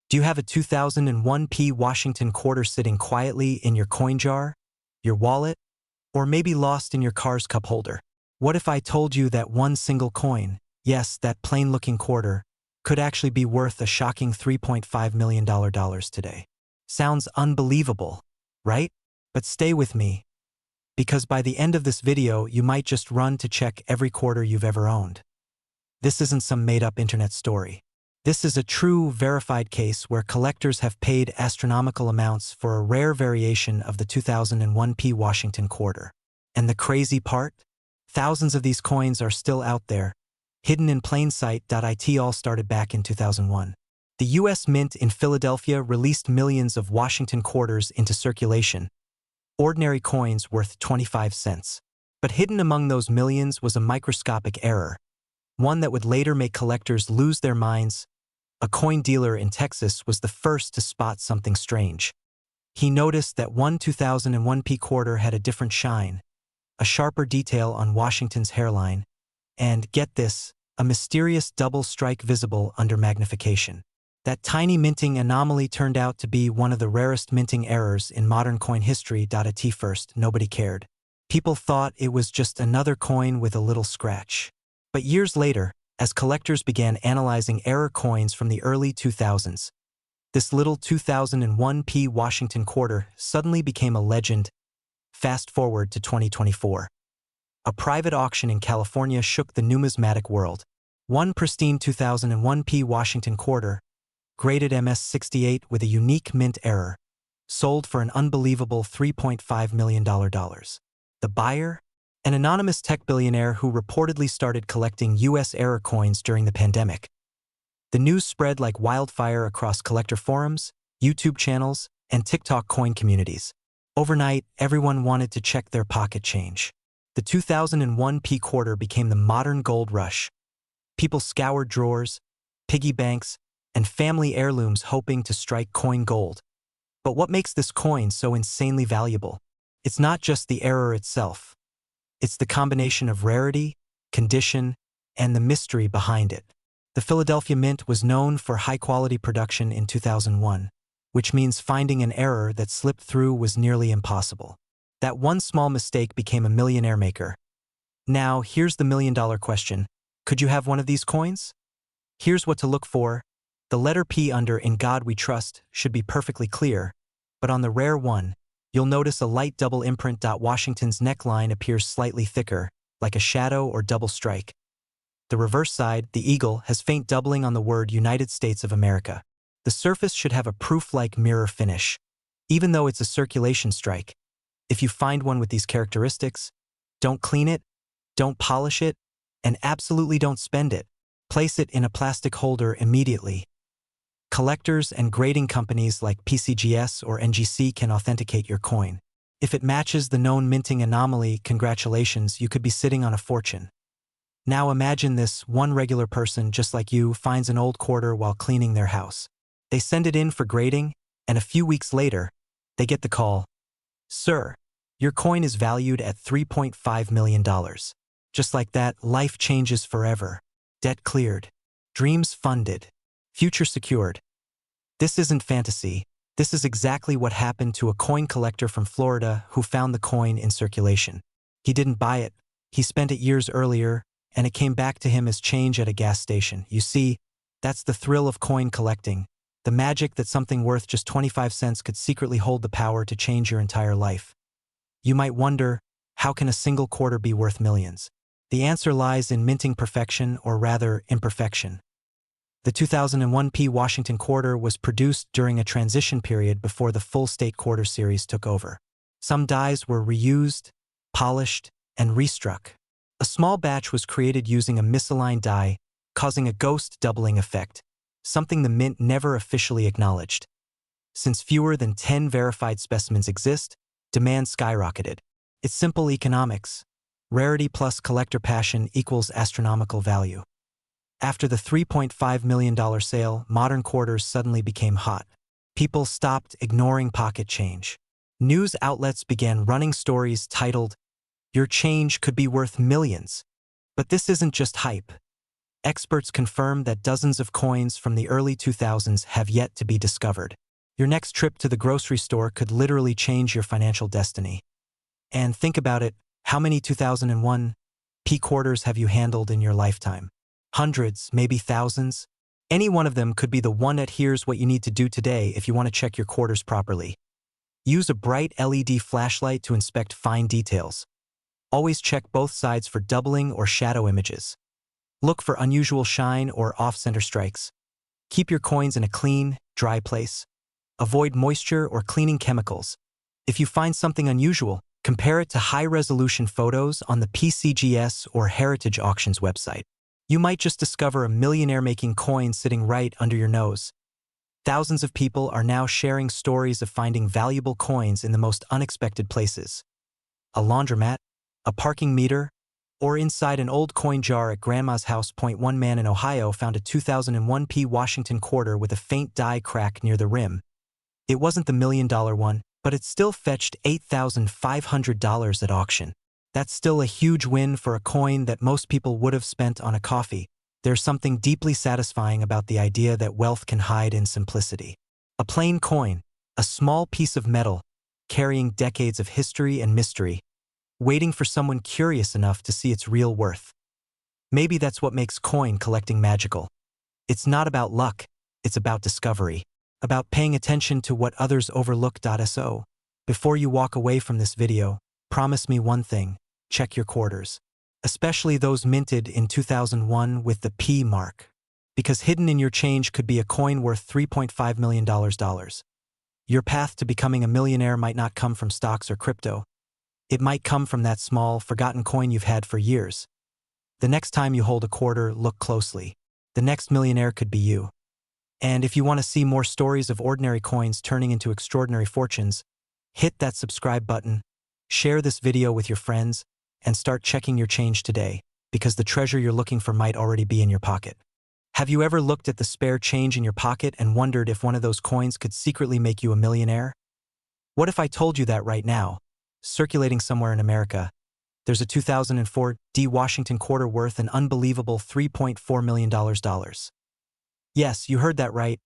Do you have a 2001p Washington quarter sitting quietly in your coin jar, your wallet, or maybe lost in your car's cup holder? What if I told you that one single coin, yes, that plain-looking quarter, could actually be worth a shocking $3.5 million today? Sounds unbelievable, right? But stay with me, because by the end of this video, you might just run to check every quarter you've ever owned. This isn't some made-up internet story. This is a true, verified case where collectors have paid astronomical amounts for a rare variation of the 2001p Washington quarter. And the crazy part? Thousands of these coins are still out there, hidden in plain sight. It all started back in 2001. The U.S. Mint in Philadelphia released millions of Washington quarters into circulation, ordinary coins worth 25 cents. But hidden among those millions was a microscopic error, one that would later make collectors lose their minds. A coin dealer in Texas was the first to spot something strange. He noticed that one 2001p quarter had a different shine, a sharper detail on Washington's hairline, and, get this, a mysterious double strike visible under magnification. That tiny minting anomaly turned out to be one of the rarest minting errors in modern coin history. At first, nobody cared. People thought it was just another coin with a little scratch. But years later, as collectors began analyzing error coins from the early 2000s, this little 2001p Washington quarter suddenly became a legend. Fast forward to 2024. A private auction in California shook the numismatic world. One pristine 2001p Washington quarter, graded MS-68 with a unique mint error, sold for an unbelievable $3.5 million. The buyer? An anonymous tech billionaire who reportedly started collecting U.S. error coins during the pandemic. The news spread like wildfire across collector forums, YouTube channels, and TikTok coin communities. Overnight, everyone wanted to check their pocket change. The 2001p quarter became the modern gold rush. People scoured drawers, piggy banks, and family heirlooms hoping to strike coin gold. But what makes this coin so insanely valuable? It's not just the error itself. It's the combination of rarity, condition, and the mystery behind it. The Philadelphia Mint was known for high-quality production in 2001, which means finding an error that slipped through was nearly impossible. That one small mistake became a millionaire maker. Now, here's the million-dollar question. Could you have one of these coins? Here's what to look for. The letter P under "In God We Trust" should be perfectly clear, but on the rare one, you'll notice a light double imprint. Washington's neckline appears slightly thicker, like a shadow or double strike. The reverse side, the eagle, has faint doubling on the word United States of America. The surface should have a proof-like mirror finish, even though it's a circulation strike. If you find one with these characteristics, don't clean it, don't polish it, and absolutely don't spend it. Place it in a plastic holder immediately. Collectors and grading companies like PCGS or NGC can authenticate your coin. If it matches the known minting anomaly, congratulations, you could be sitting on a fortune. Now imagine this: one regular person just like you finds an old quarter while cleaning their house. They send it in for grading, and a few weeks later, they get the call. Sir, your coin is valued at $3.5 million. Just like that, life changes forever. Debt cleared. Dreams funded. Future secured. This isn't fantasy. This is exactly what happened to a coin collector from Florida who found the coin in circulation. He didn't buy it. He spent it years earlier, and it came back to him as change at a gas station. You see, that's the thrill of coin collecting. The magic that something worth just 25 cents could secretly hold the power to change your entire life. You might wonder, how can a single quarter be worth millions? The answer lies in minting perfection, or rather, imperfection. The 2001p Washington quarter was produced during a transition period before the full state quarter series took over. Some dies were reused, polished, and restruck. A small batch was created using a misaligned die, causing a ghost doubling effect, something the mint never officially acknowledged. Since fewer than 10 verified specimens exist, demand skyrocketed. It's simple economics. Rarity plus collector passion equals astronomical value. After the $3.5 million sale, modern quarters suddenly became hot. People stopped ignoring pocket change. News outlets began running stories titled, "Your change could be worth millions." But this isn't just hype. Experts confirm that dozens of coins from the early 2000s have yet to be discovered. Your next trip to the grocery store could literally change your financial destiny. And think about it, how many 2001 P quarters have you handled in your lifetime? Hundreds, maybe thousands? Any one of them could be the one that here's what you need to do today if you want to check your quarters properly. Use a bright LED flashlight to inspect fine details. Always check both sides for doubling or shadow images. Look for unusual shine or off-center strikes. Keep your coins in a clean, dry place. Avoid moisture or cleaning chemicals. If you find something unusual, compare it to high-resolution photos on the PCGS or Heritage Auctions website. You might just discover a millionaire-making coin sitting right under your nose. Thousands of people are now sharing stories of finding valuable coins in the most unexpected places. A laundromat, a parking meter, or inside an old coin jar at Grandma's house. One man in Ohio found a 2001 P Washington quarter with a faint die crack near the rim. It wasn't the $1 million one, but it still fetched $8,500 at auction. That's still a huge win for a coin that most people would have spent on a coffee. There's something deeply satisfying about the idea that wealth can hide in simplicity. A plain coin, a small piece of metal, carrying decades of history and mystery, waiting for someone curious enough to see its real worth. Maybe that's what makes coin collecting magical. It's not about luck, it's about discovery, about paying attention to what others overlook. So, before you walk away from this video, promise me one thing: check your quarters. Especially those minted in 2001 with the P mark. Because hidden in your change could be a coin worth $3.5 million. Your path to becoming a millionaire might not come from stocks or crypto. It might come from that small, forgotten coin you've had for years. The next time you hold a quarter, look closely. The next millionaire could be you. And if you want to see more stories of ordinary coins turning into extraordinary fortunes, hit that subscribe button, share this video with your friends, and start checking your change today, because the treasure you're looking for might already be in your pocket. Have you ever looked at the spare change in your pocket and wondered if one of those coins could secretly make you a millionaire? What if I told you that right now, circulating somewhere in America, there's a 2004 D Washington quarter worth an unbelievable $3.4 million? Yes, you heard that right.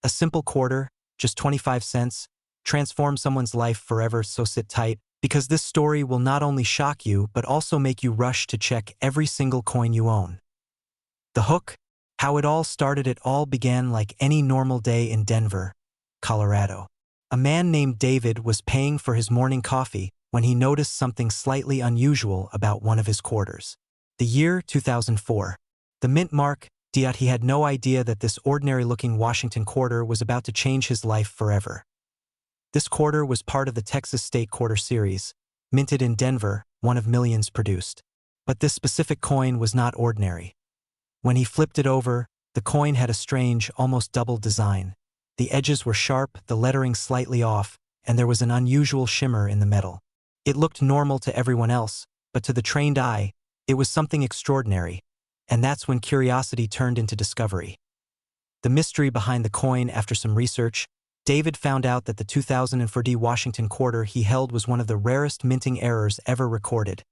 A simple quarter, just 25 cents, transforms someone's life forever. So sit tight, because this story will not only shock you but also make you rush to check every single coin you own. The hook? How it all started. It all began like any normal day in Denver, Colorado. A man named David was paying for his morning coffee when he noticed something slightly unusual about one of his quarters. The year 2004. The mint mark. He had no idea that this ordinary-looking Washington quarter was about to change his life forever. This quarter was part of the Texas State Quarter Series, minted in Denver, one of millions produced. But this specific coin was not ordinary. When he flipped it over, the coin had a strange, almost double design. The edges were sharp, the lettering slightly off, and there was an unusual shimmer in the metal. It looked normal to everyone else, but to the trained eye, it was something extraordinary. And that's when curiosity turned into discovery. The mystery behind the coin. After some research, David found out that the 2004 D Washington quarter he held was one of the rarest minting errors ever recorded.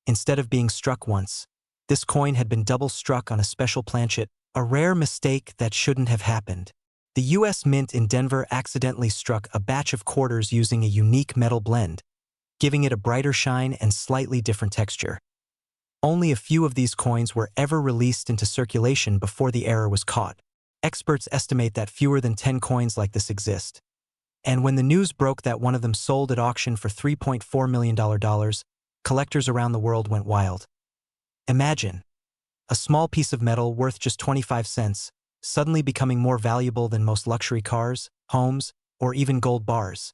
Instead of being struck once, this coin had been double struck on a special planchet, a rare mistake that shouldn't have happened. The U.S. Mint in Denver accidentally struck a batch of quarters using a unique metal blend, giving it a brighter shine and slightly different texture. Only a few of these coins were ever released into circulation before the error was caught. Experts estimate that fewer than 10 coins like this exist. And when the news broke that one of them sold at auction for $3.4 million, collectors around the world went wild. Imagine a small piece of metal worth just 25 cents, suddenly becoming more valuable than most luxury cars, homes, or even gold bars.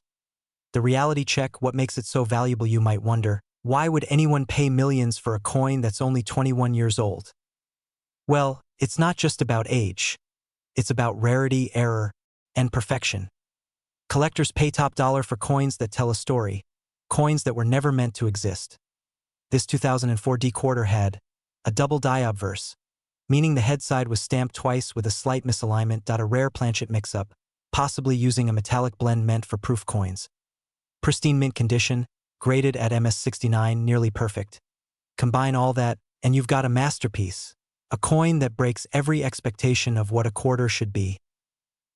The reality check: what makes it so valuable, you might wonder. Why would anyone pay millions for a coin that's only 21 years old? Well, it's not just about age. It's about rarity, error, and perfection. Collectors pay top dollar for coins that tell a story, coins that were never meant to exist. This 2004 D quarter had a double die obverse, meaning the head side was stamped twice with a slight misalignment. A rare planchet mix-up, possibly using a metallic blend meant for proof coins. Pristine mint condition, graded at MS69, nearly perfect. Combine all that, and you've got a masterpiece. A coin that breaks every expectation of what a quarter should be.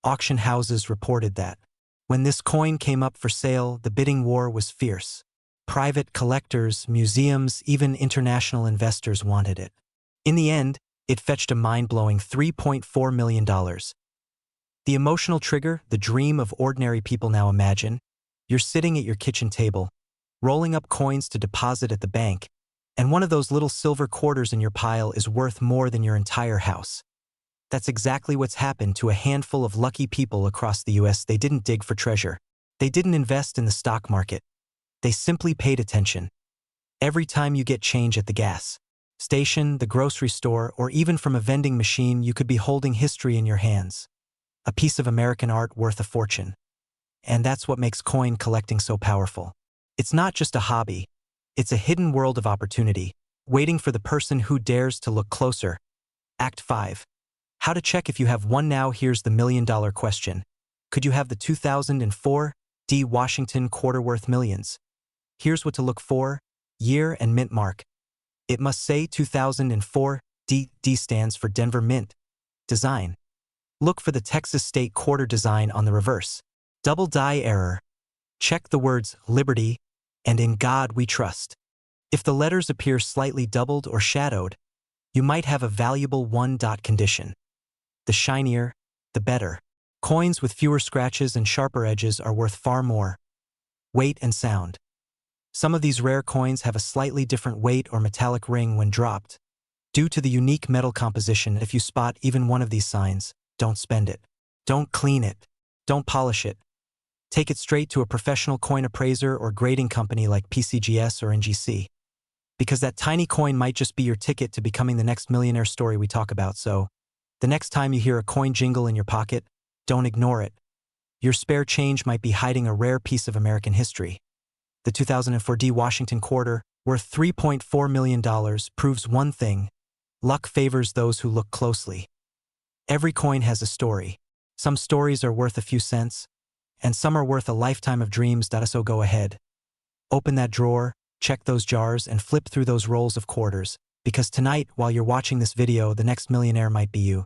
Auction houses reported that when this coin came up for sale, the bidding war was fierce. Private collectors, museums, even international investors wanted it. In the end, it fetched a mind-blowing $3.4 million. The emotional trigger, the dream of ordinary people. Now imagine, you're sitting at your kitchen table, rolling up coins to deposit at the bank, and one of those little silver quarters in your pile is worth more than your entire house. That's exactly what's happened to a handful of lucky people across the US. They didn't dig for treasure. They didn't invest in the stock market. They simply paid attention. Every time you get change at the gas station, the grocery store, or even from a vending machine, you could be holding history in your hands. A piece of American art worth a fortune. And that's what makes coin collecting so powerful. It's not just a hobby. It's a hidden world of opportunity, waiting for the person who dares to look closer. Act 5. How to check if you have one. Now here's the million-dollar question. Could you have the 2004 D Washington quarter worth millions? Here's what to look for: year and mint mark. It must say 2004 D. D stands for Denver Mint. Design. Look for the Texas State quarter design on the reverse. Double die error. Check the words Liberty and In God We Trust. If the letters appear slightly doubled or shadowed, you might have a valuable one-dot condition. The shinier, the better. Coins with fewer scratches and sharper edges are worth far more. Weight and sound. Some of these rare coins have a slightly different weight or metallic ring when dropped. Due to the unique metal composition, if you spot even one of these signs, don't spend it. Don't clean it. Don't polish it. Take it straight to a professional coin appraiser or grading company like PCGS or NGC. Because that tiny coin might just be your ticket to becoming the next millionaire story we talk about. So, the next time you hear a coin jingle in your pocket, don't ignore it. Your spare change might be hiding a rare piece of American history. The 2004 D Washington quarter, worth $3.4 million, proves one thing: luck favors those who look closely. Every coin has a story. Some stories are worth a few cents, and some are worth a lifetime of dreams. So go ahead. Open that drawer, check those jars, and flip through those rolls of quarters, because tonight, while you're watching this video, the next millionaire might be you.